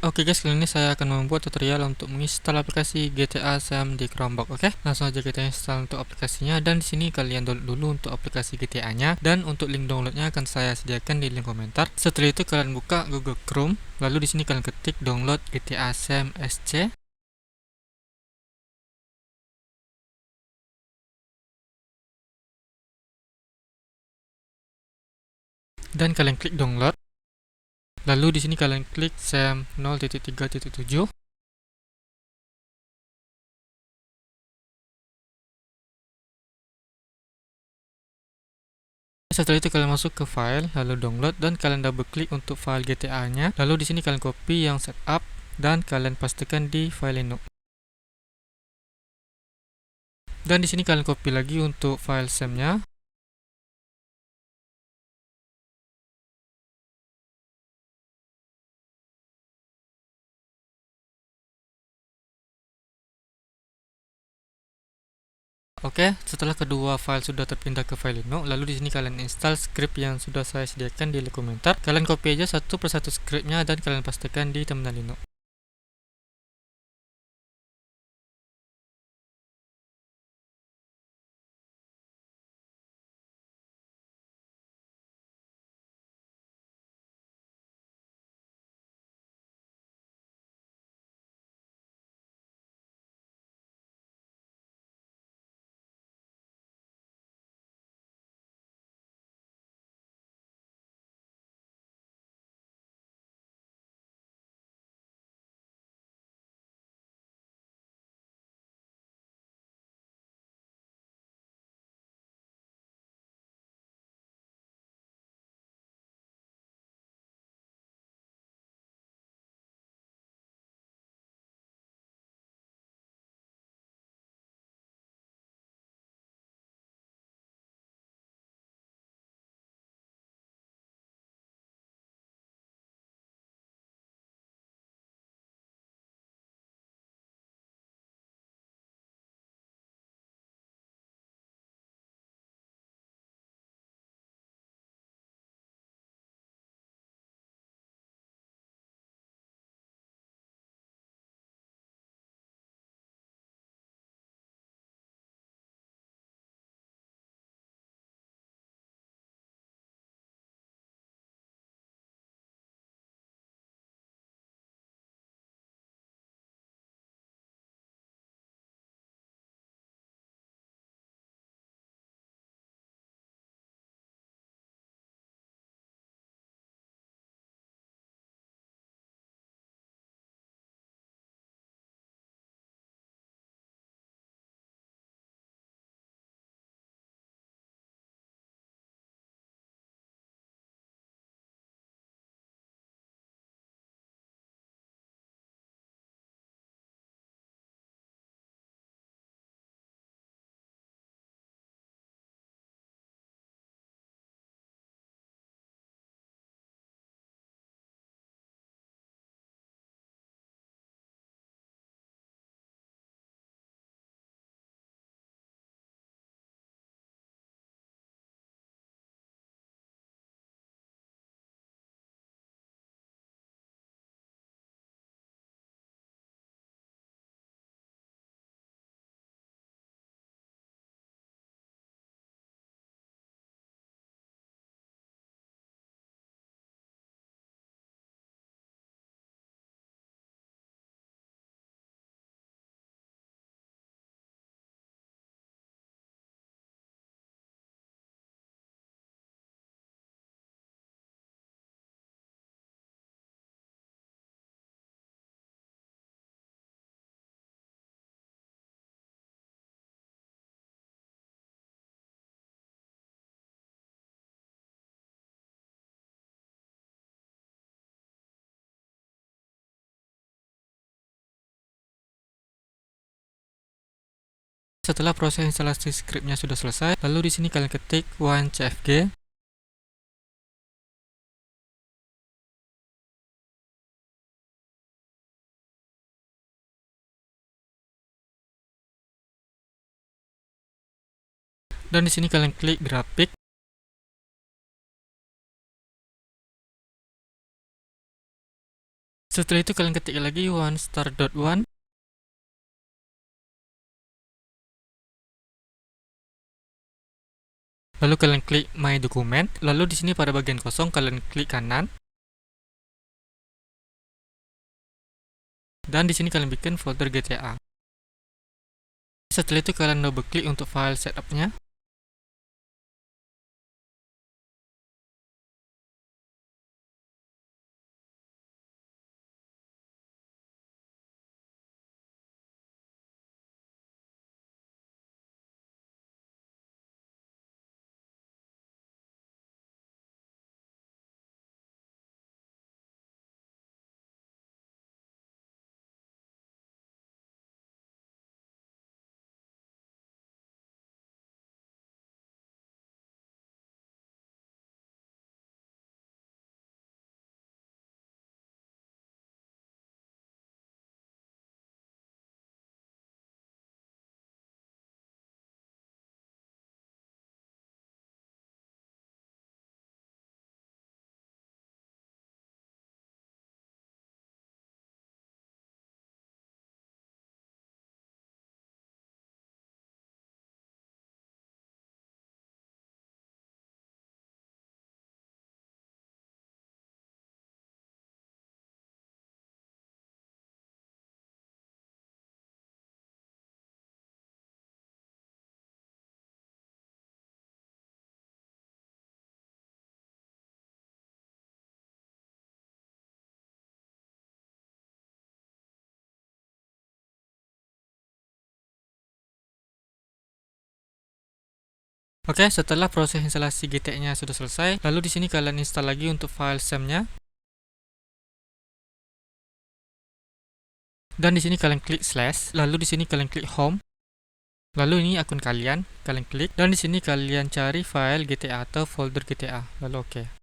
Oke guys, kali ini saya akan membuat tutorial untuk menginstal aplikasi GTA Sam di Chromebook. Oke, langsung aja kita install untuk aplikasinya, dan di sini kalian download dulu untuk aplikasi GTA-nya, dan untuk link downloadnya akan saya sediakan di link komentar. Setelah itu kalian buka Google Chrome, lalu di sini kalian ketik download GTA Sam SC. Dan kalian klik download. Lalu di sini kalian klik SAM 0.3.7. Setelah itu kalian masuk ke file, lalu download, dan kalian double klik untuk file GTA-nya. Lalu di sini kalian copy yang setup dan kalian pastikan di file ini. Dan di sini kalian copy lagi untuk file SAM-nya. Oke, setelah kedua file sudah terpindah ke file Linux, lalu di sini kalian install script yang sudah saya sediakan di link komentar. Kalian copy aja satu persatu scriptnya dan kalian pastikan di terminal Linux. Setelah proses instalasi scriptnya sudah selesai, lalu di sini kalian ketik one-cfg. Dan di sini kalian klik grafik. Setelah itu kalian ketik lagi OneStar.1. Lalu kalian klik My Document. Lalu di sini pada bagian kosong kalian klik kanan. Dan di sini kalian bikin folder GTA. Setelah itu kalian double klik untuk file setupnya. Oke, setelah proses instalasi GTA-nya sudah selesai, lalu di sini kalian install lagi untuk file SAM-nya. Dan di sini kalian klik slash, lalu di sini kalian klik home. Lalu ini akun kalian klik dan di sini kalian cari file GTA atau folder GTA. Lalu oke.